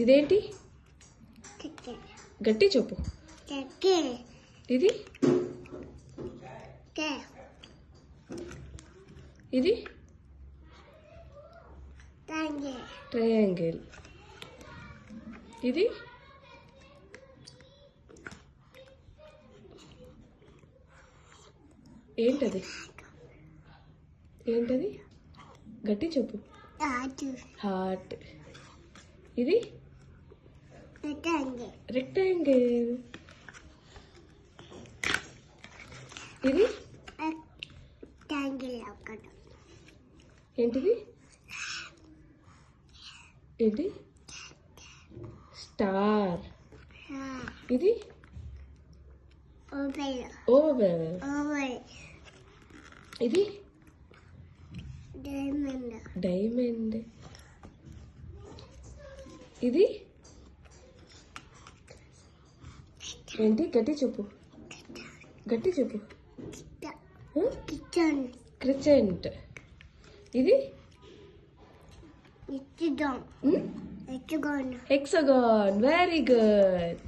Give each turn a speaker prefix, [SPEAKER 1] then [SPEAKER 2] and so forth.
[SPEAKER 1] ఇదేంటి? గట్టి చెప్పు. ఇది ఇది ట్రయాంగిల్. ఇది ఏంటది? ఏంటది? గట్టి చెప్పు. హార్ట్. ఇది రెక్టాంగిల్. ఇది ఏంటిది? ఏంటి? స్టార్. ఇది ఓవెల్. ఇది డైమండ్. ఇది ఏంటి? గట్టి చెప్పు. గట్టి చెప్పు. క్రిసెంట్. ఇది హెక్సాగాన్. Very good.